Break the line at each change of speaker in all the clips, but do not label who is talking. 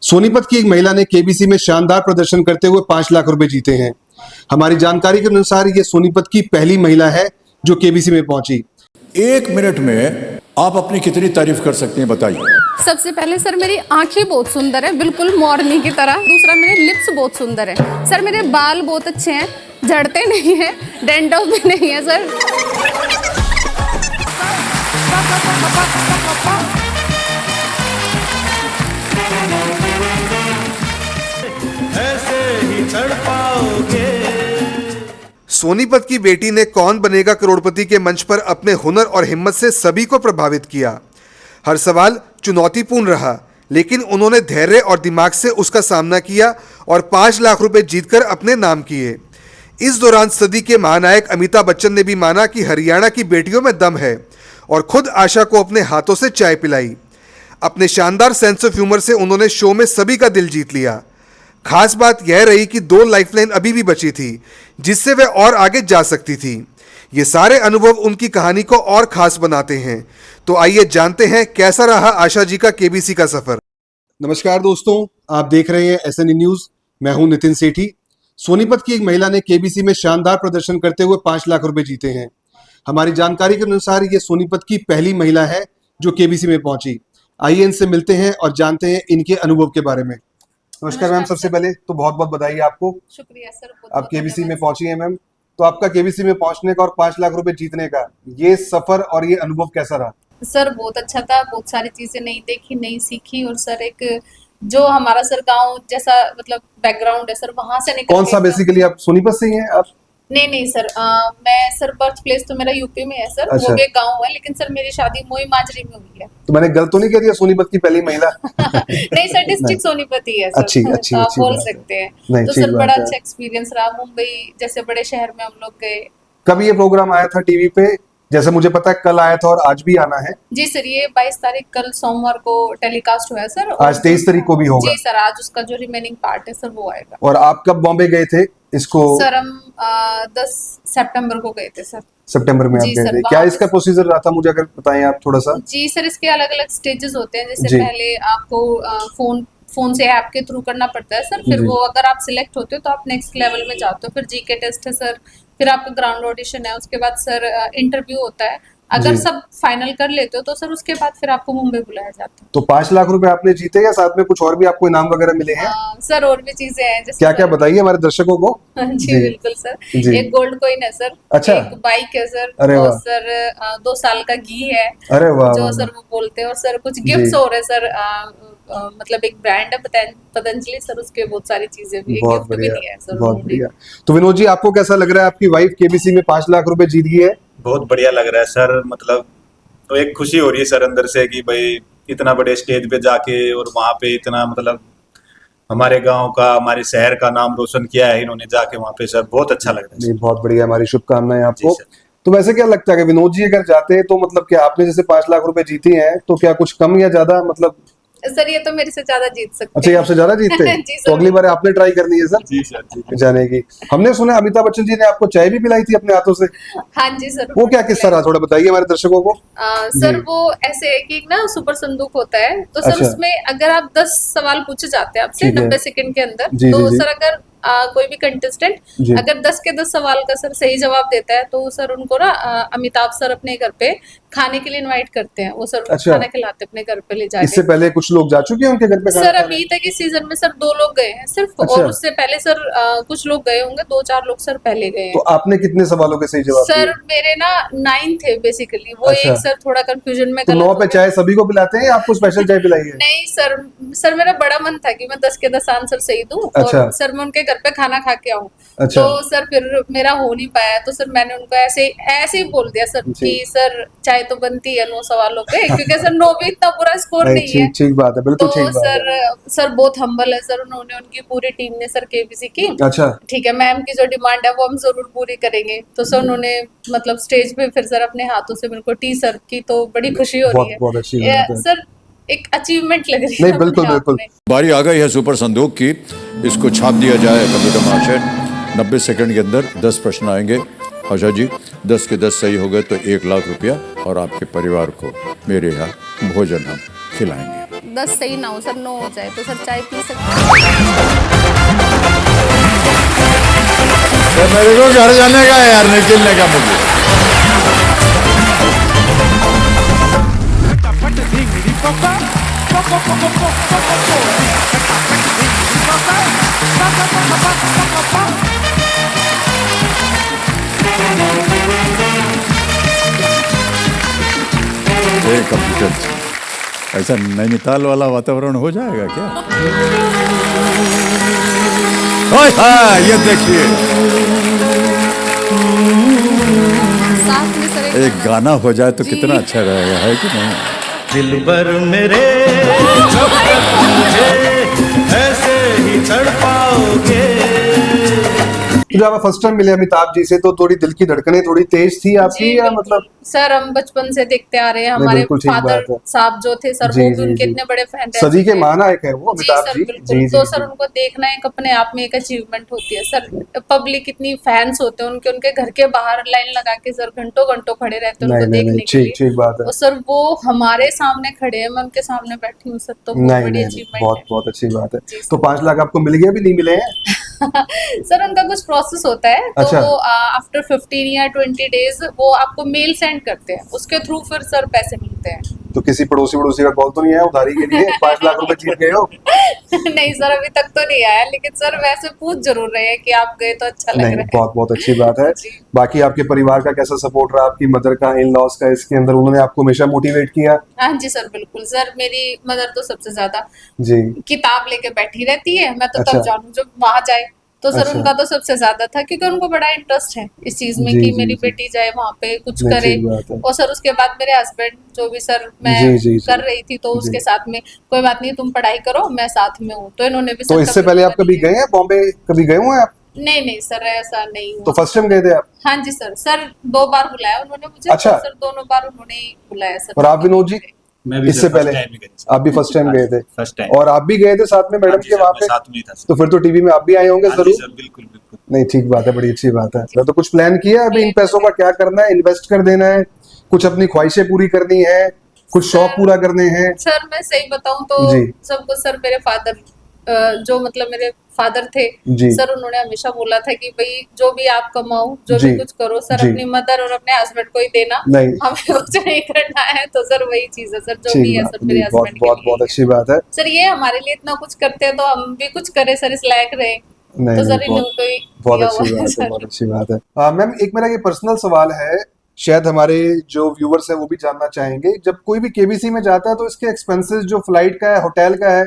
सोनीपत की एक महिला ने केबीसी में शानदार प्रदर्शन करते हुए 5 लाख रुपए जीते हैं। हमारी जानकारी के अनुसार ये सोनीपत की पहली महिला है जो केबीसी में पहुंची।
1 मिनट में आप अपनी कितनी तारीफ कर सकते हैं, बताइए।
सबसे पहले सर मेरी आंखें बहुत सुंदर है, बिल्कुल मॉर्नी की तरह। दूसरा मेरे लिप्स बहुत सुंदर है सर। मेरे बाल बहुत अच्छे हैं, झड़ते नहीं है, डेंड्रफ भी नहीं है सर।
ऐसे ही चढ़ पाओगे।
सोनीपत की बेटी ने कौन बनेगा करोड़पति के मंच पर अपने हुनर और हिम्मत से सभी को प्रभावित किया। हर सवाल चुनौतीपूर्ण रहा, लेकिन उन्होंने धैर्य और दिमाग से उसका सामना किया और 5 लाख रुपए जीतकर अपने नाम किए। इस दौरान सदी के महानायक अमिताभ बच्चन ने भी माना कि हरियाणा की बेटियों में दम है और खुद आशा को अपने हाथों से चाय पिलाई। अपने शानदार सेंस ऑफ ह्यूमर से उन्होंने शो में सभी का दिल जीत लिया। खास बात यह रही कि 2 लाइफलाइन अभी भी बची थी, जिससे वह और आगे जा सकती थी। ये सारे अनुभव उनकी कहानी को और खास बनाते हैं। तो आइए जानते हैं कैसा रहा आशा जी का केबीसी का सफर। नमस्कार दोस्तों, आप देख रहे हैं SNE न्यूज। मैं हूं नितिन सेठी। सोनीपत की एक महिला ने केबीसी में शानदार प्रदर्शन करते हुए 5 लाख रुपए जीते हैं। हमारी जानकारी के अनुसार ये सोनीपत की पहली महिला है जो केबीसी में पहुंची। आइए इनसे मिलते हैं और जानते हैं इनके अनुभव के बारे में। नमस्कार मैम, सबसे पहले तो बहुत बहुत बधाई आपको।
शुक्रिया सर।
आप केबीसी में पहुंची हैं मैम, तो आपका केबीसी में पहुंचने का और 5 लाख रुपए जीतने का ये सफर और ये अनुभव कैसा रहा?
सर बहुत अच्छा था, बहुत सारी चीजें नई देखी, नई सीखी। और सर एक जो हमारा सर गांव जैसा मतलब बैकग्राउंड है सर, वहां से निकल
कौन सा बेसिकली आप सोनीपत से ही हैं आप?
नहीं सर, मैं सर बर्थ प्लेस तो मेरा यूपी में है सर।
अच्छा।
वो भी गांव है, लेकिन सर मेरी शादी मोई माजरी में हुई है।
तो मैंने गलत तो नहीं कह दिया, सोनीपत की पहली महिला?
नहीं सर, डिस्ट्रिक्ट सोनीपत ही है सर।
अच्छी
तो आप बोल
बात है।
सकते हैं।
नहीं,
तो
ठीक
सर
बात
बड़ा
है।
अच्छा एक्सपीरियंस रहा। मुंबई जैसे बड़े शहर में हम लोग गए।
कब ये प्रोग्राम आया था टीवी पे? जैसे मुझे पता है कल आया था और आज भी आना है।
जी सर, ये 22 तारीख कल सोमवार को टेलीकास्ट हुआ है सर।
आज 23 तारीख को भी होगा।
जी सर, आज उसका जो रिमेनिंग पार्ट है सर वो आएगा।
और आप कब बॉम्बे गए थे इसको?
सर हम 10 सितंबर को गए थे सर।
सितंबर में आप
जी
गए
सर,
थे। क्या इसका प्रोसीजर रहा था, मुझे अगर बताएं आप थोड़ा सा।
जी सर, इसके अलग अलग स्टेजेस होते हैं। जैसे
जी।
पहले आपको फोन से ऐप के थ्रू करना पड़ता है सर। फिर
जी।
वो अगर आप सिलेक्ट होते हो तो आप नेक्स्ट लेवल में जाते हो। फिर जीके टेस्ट है सर। फिर आपका ग्राउंड ऑडिशन है। उसके बाद सर इंटरव्यू होता है। अगर
जी।
सब फाइनल कर लेते हो तो सर उसके बाद फिर आपको मुंबई बुलाया जाता है।
तो 5 लाख रुपए आपने जीते या साथ में कुछ और भी आपको इनाम वगैरह मिले हैं?
सर और भी चीजें हैं जैसे
क्या क्या बताइए हमारे दर्शकों को।
जी बिल्कुल सर।
जी।
एक गोल्ड कॉइन है सर।
अच्छा।
एक बाइक है सर।
अरे
और
वाह।
सर 2 साल का घी है।
अरे वाह
जो
वाह,
सर वो बोलते हैं। और सर कुछ
जी।
गिफ्ट्स हो रहे हैं सर। मतलब एक ब्रांड है पतंजलि सर, उसके बहुत सारी चीजें भी,
बहुत
गिफ्ट भी
बढ़िया,
दिया है सर
बहुत
उन्होंने।
बढ़िया। तो विनोद जी, आपको कैसा लग रहा है? आपकी वाइफ केबीसी में 5 लाख रुपए जीत गई है।
बहुत बढ़िया लग रहा है सर। मतलब तो एक खुशी हो रही है सर अंदर से कि भाई इतना बड़े स्टेज पे जाके और वहाँ पे इतना मतलब हमारे गांव का, हमारे शहर का नाम रोशन किया है इन्होंने जाके वहाँ पे सर। बहुत अच्छा लग रहा है
नहीं, बहुत बढ़िया, हमारी शुभकामनाएं आपको।
सर।
तो वैसे क्या लगता है कि विनोद जी अगर जाते हैं तो मतलब क्या आपने जैसे 5 लाख रुपए जीते हैं तो क्या कुछ कम या ज्यादा मतलब?
सर ये तो मेरे से ज्यादा जीत सकते
अच्छा, ये आपसे ज्यादा जीतते हैं?
जी सर।
तो अगली बार आपने ट्राई करनी है सर
जी सर, जी।
जाने की। हमने सुना अमिताभ बच्चन जी ने आपको चाय भी पिलाई थी अपने हाथों से।
हाँ जी सर।
वो क्या किस्सा रहा, थोड़ा बताइए हमारे दर्शकों को।
सर
जी।
वो ऐसे है कि ना सुपर संदूक होता है तो सर
अच्छा।
उसमें अगर आप 10 सवाल पूछे जाते हैं आपसे
ठीक है।
90 सेकंड के अंदर,
जी,
तो
जी, जी।
सर अगर कोई भी कंटेस्टेंट
जी।
अगर 10 के 10 सवाल का सर सही जवाब देता है तो सर उनको ना अमिताभ सर अपने घर पे खाने के लिए इनवाइट करते हैं। वो सर
अच्छा।
खाना खिलाते हैं अपने घर पे ले
इससे
जाके।
पहले कुछ लोग जा चुके हैं उनके घर पे खाना
सर
खाने?
अभी तक इस सीजन में सर 2 लोग गए हैं सिर्फ।
अच्छा।
और उससे पहले सर कुछ लोग गए होंगे, 2-4 लोग सर पहले गए
तो
हैं।
आपने कितने सवालों के सही जवाब
सर
दिए?
मेरे ना 9 थे बेसिकली। वो
अच्छा।
एक सर थोड़ा कंफ्यूजन में
तो
गलत
9
हो
पे
गया।
चाय सभी को पिलाते हैं या आपको स्पेशल चाय पिलाई है?
नहीं सर मेरा बड़ा मन था कि मैं 10 के 10 आंसर सही दूं।
अच्छा।
और सर मैं उनके घर पे खाना खा के आऊं।
अच्छा।
तो सर फिर मेरा हो नहीं पाया। तो सर मैंने उनको ऐसे ही बोल दिया सर
जी।
कि सर चाय तो बनती है 9 सवालों पे, क्योंकि सर 9 भी इतना बुरा स्कोर
नहीं,
नहीं है।
ठीक ठीक बात है, बिल्कुल
तो
ठीक बात है।
सर बहुत हम्बल है सर। उन्होंने, उनकी पूरी टीम ने सर केबीसी की।
अच्छा।
ठीक है, मैम की जो डिमांड है वो हम जरूर पूरी करेंगे। तो सर उन्होंने मतलब स्टेज पे फिर सर अपने हाथों से मेरे को टी सर्व की, तो बड़ी खुशी हो रही है।
बहुत अच्छी बात है।
सर एक अचीवमेंट लग रही है।
नहीं, बिल्कुल,
अपने आप
बिल्कुल।
में।
बारी आ गई है सुपर संदूक की। इसको छाप दिया जाए कंप्यूटर मार्केट। 90 सेकंड के अंदर 10 प्रश्न आएंगे। आशा जी, 10 के 10 सही हो गए तो 1 लाख रुपया और आपके परिवार को मेरे यहाँ भोजन हम खिलाएंगे।
10 सही ना हो सर, 9 हो जाए तो सर चाय पी सकते हैं।
तो मेरे को घर जाने का है यार, निकलने का मुझे।
फटाफट धिंगड़ी पप्पा पप्पा पप्पा पप्पा पप्पा फटाफट धिंगड़ी पप्पा पप्पा पप्पा पप्पा
कंप्यूटर ऐसा नैनीताल वाला वातावरण हो जाएगा क्या? ओए हाँ, ये देखिए
साथ में सर
एक गाना हो जाए तो कितना अच्छा रहेगा, है कि नहीं?
दिल भर मेरे जब तक मुझे ऐसे ही तड़पाओगे।
तो जब आप फर्स्ट टाइम मिले अमिताभ जी से तो थोड़ी दिल की धड़कनें थोड़ी तेज थी आपकी,
जी,
या
बिल्कुल।
मतलब?
सर हम बचपन से देखते आ रहे हैं,
नहीं,
हमारे
बिल्कुल ठीक
फादर
बात है।
साहब जो थे सर,
जी,
वो भी
जी,
उनके
जी।
इतने बड़े फैन रह
सदी के
चुके हैं।
महानायक है वो
जी
अमिताभ
सर
जी।
बिल्कुल।
जी
तो
जी
सर
जी।
उनको देखना एक अपने आप में एक अचीवमेंट होती है सर। पब्लिक इतनी फैंस होते हैं उनके, उनके घर के बाहर लाइन लगा के सर घंटों घंटों खड़े रहते हैं
नहीं
उनको
नहीं नहीं,
देखने के
ठीक
लिए।
ठीक बात है।
और सर वो हमारे सामने खड़े हैं, मैं उनके सामने बैठी हूँ सर, तो बहुत
नहीं
बड़ी
नहीं नहीं,
अचीवमेंट
बहुत
है।
बहुत अच्छी बात है।
जी, सर।
तो 5 लाख आपको मिल गया, भी नहीं मिले हैं?
सर उनका कुछ प्रोसेस होता है, तो
अच्छा।
वो आफ्टर 15 या 20 डेज वो आपको मेल सेंड करते हैं, उसके थ्रू फिर सर पैसे मिलते हैं।
तो किसी पड़ोसी का कॉल तो नहीं आया उधारी के लिए? 5 लाख रुपए जीत गए हो?
नहीं सर अभी तक तो नहीं आया, लेकिन सर वैसे पूछ जरूर रहे हैं कि आप गए तो अच्छा लग
नहीं,
रहा है।
बहुत बहुत अच्छी बात है।
जी।
बाकी आपके परिवार का कैसा सपोर्ट रहा, आपकी मदर का, इन लॉज का, इसके अंदर उन्होंने आपको हमेशा मोटिवेट किया?
हाँ जी सर बिल्कुल। सर मेरी मदर तो सबसे ज्यादा
जी।
किताब लेके बैठी रहती है, मैं तो
अच्छा।
तब जानू जब वहां जाए। तो सर
अच्छा।
उनका तो सबसे ज्यादा था, क्योंकि उनको बड़ा इंटरेस्ट है इस चीज में
जी,
कि
जी,
मेरी
जी।
बेटी जाए वहां पे कुछ
नहीं,
करे।
ठीक बात है।
और सर उसके बाद मेरे हस्बैंड जो भी सर मैं
जी, जी, जी।
कर रही थी, तो
जी।
उसके साथ में कोई बात नहीं, तुम पढ़ाई करो, मैं साथ में हूँ, तो इन्होंने भी
तो
सर
इससे
कभी
पहले आप
मना
कभी
नहीं किया।
गए हैं बॉम्बे? कभी गए हुए हैं आप?
नहीं नहीं सर ऐसा नहीं हुआ।
तो फर्स्ट टाइम गए थे आप?
हाँ जी सर। सर 2 बार बुलाया उन्होंने मुझे।
अच्छा।
और सर दोनों बार उन्होंने ही बुलाया सर।
और आप विनोद जी?
मैं भी
इससे
सर फर्स्ट
पहले
टाइम ही गए सर।
आप भी फर्स्ट टाइम गए थे?
First time.
और आप भी गए थे साथ में मैडम
हाँ जी
के
सर,
वहाँ
मैं
पे?
साथ में ही था सर।
तो फिर तो टीवी में आप भी आए होंगे
हाँ जी
जरूर?
सर, बिल्कुल बिल्कुल।
नहीं, ठीक बात है, बड़ी अच्छी बात है। तो कुछ प्लान किया अभी इन पैसों का? क्या करना है? इन्वेस्ट कर देना है? कुछ अपनी ख्वाहिशें पूरी करनी है? कुछ शौक पूरा करने हैं?
सर मैं सही बताऊं तो
जी।
सब कुछ सर मेरे फादर जो मतलब मेरे फादर थे
जी।
सर, उन्होंने हमेशा बोला था कि भाई जो भी आप कमाओ, जो
जी।
भी कुछ करो सर,
जी।
अपनी मदर और अपने हस्बैंड को ही देना,
नहीं।
हमें कुछ नहीं करना है। तो सर वही चीज है सर, जो भी
ठीक
है
बात
सर
है।
मेरे
नहीं, बहुत
हस्बैंड के
बहुत
लिए
बहुत
ही
अच्छी बात है।
है। सर ये हमारे लिए इतना कुछ करते हैं, तो हम भी कुछ करें सर, इस लायक रहे।
नहीं
तो
नहीं,
सर इन्हों
बहुत
को ही
बहुत
दिया
अच्छी
हुआ है
बात है,
सर।
बहुत अच्छी बात है। मैम एक मेरा ये पर्सनल सवाल है, शायद हमारे जो व्यूवर्स है वो भी जानना चाहेंगे। जब कोई भी केबीसी में जाता है तो इसके एक्सपेंसेस जो फ्लाइट का है, होटल का है,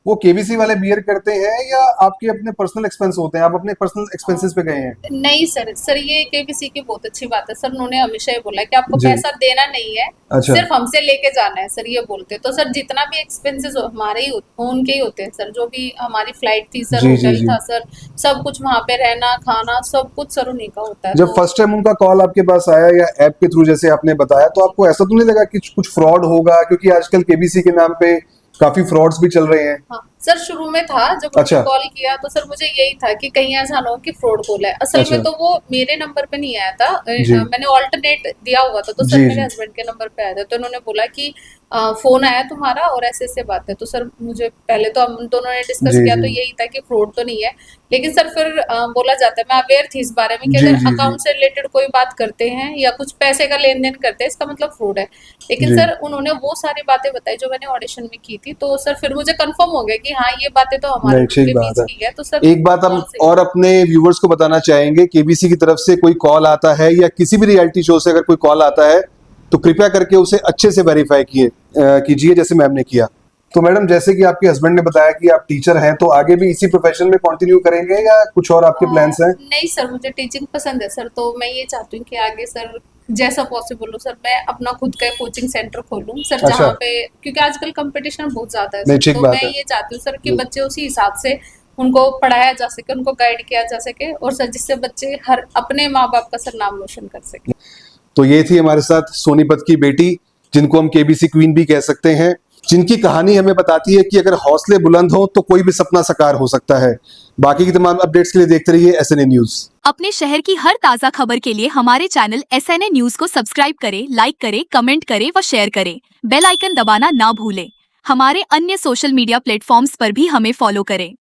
वो केबीसी वाले बियर करते हैं या आपके अपने पर्सनल एक्सपेंस होते हैं? आप अपने पर्सनल एक्सपेंसेस पे गए हैं?
नहीं सर। सर ये केबीसी की बहुत अच्छी बात है सर, उन्होंने हमेशा ये बोला है कि आपको
जी।
पैसा देना नहीं है,
अच्छा।
सिर्फ हमसे लेके जाना है सर, ये बोलते हैं। तो सर जितना भी एक्सपेंसेस हमारे ही उनके ही होते हैं सर। जो भी हमारी फ्लाइट थी सर,
जी, जी,
होटल
जी।
था सर, सब कुछ वहाँ पे रहना खाना सब कुछ सर उन्हीं का होता है।
जब
तो
फर्स्ट टाइम उनका कॉल आपके पास आया या ऐप के थ्रू जैसे आपने बताया, तो आपको ऐसा तो नहीं लगा कि कुछ फ्रॉड होगा? क्योंकि आजकल केबीसी के नाम पे काफी फ्रॉड्स भी चल रहे हैं।
हाँ सर शुरू में था, जब
अच्छा।
उन्होंने कॉल किया तो सर मुझे यही था कि कहीं ऐसा ना हो कि फ्रॉड कॉल है। असल
अच्छा।
में तो वो मेरे नंबर पे नहीं आया था,
जी।
मैंने ऑल्टरनेट दिया हुआ था, तो सर
जी,
मेरे
जी।
हस्बैंड के नंबर पे आया था। तो उन्होंने बोला कि फोन आया तुम्हारा और ऐसे ऐसे बात है। तो सर मुझे पहले तो हम दोनों ने डिस्कस
जी,
किया,
जी।
तो यही था कि फ्रॉड तो नहीं है। लेकिन सर फिर बोला जाता है, मैं अवेयर थी इस बारे में कि
जी,
अगर
जी, जी।
अकाउंट से रिलेटेड कोई बात करते हैं या कुछ पैसे का लेन देन करते हैं, इसका मतलब फ्रॉड है। लेकिन
जी।
सर उन्होंने वो सारी बातें बताई जो मैंने ऑडिशन में की थी, तो सर फिर मुझे कंफर्म हो गया कि हाँ ये बातें तो हमारे
नहीं, ठीक
उनके
बात
बीच
है।
की है। तो सर
एक बात हम
कौन सी-
और अपने व्यूवर्स को बताना चाहेंगे, केबीसी की तरफ से कोई कॉल आता है या किसी भी रियलिटी शो से अगर कोई कॉल आता है तो कृपया करके उसे अच्छे से वेरीफाई कीजिए जैसे मैम ने किया। तो मैडम, जैसे कि आपके हस्बैंड ने बताया कि आप टीचर हैं, तो आगे भी इसी प्रोफेशन में कंटिन्यू करेंगे या कुछ और आपके प्लान्स हैं?
नहीं सर, मुझे टीचिंग पसंद है सर, तो मैं ये चाहती हूँ कि आगे सर जैसा पॉसिबल हो सर, मैं अपना खुद का कोचिंग सेंटर खोलूँ सर,
अच्छा।
जहाँ पे, क्योंकि आजकल कंपटीशन बहुत ज्यादा है
नहीं,
सर,
ठीक
तो
बात
मैं
है।
ये चाहती हूँ सर कि बच्चे उसी हिसाब से उनको पढ़ाया जा सके, उनको गाइड किया जा सके, और सर जिससे बच्चे हर अपने माँ बाप का सर नाम रोशन कर सके।
तो ये थी हमारे साथ सोनीपत की बेटी, जिनको हम केबीसी क्वीन भी कह सकते हैं, जिनकी कहानी हमें बताती है कि अगर हौसले बुलंद हो तो कोई भी सपना साकार हो सकता है। बाकी की तमाम अपडेट्स के लिए देखते रहिए SNA न्यूज।
अपने शहर की हर ताज़ा खबर के लिए हमारे चैनल SNA न्यूज को सब्सक्राइब करें, लाइक करें, कमेंट करें व शेयर करें। बेल आइकन दबाना ना भूलें। हमारे अन्य सोशल मीडिया प्लेटफॉर्म्स पर भी हमें फॉलो करें।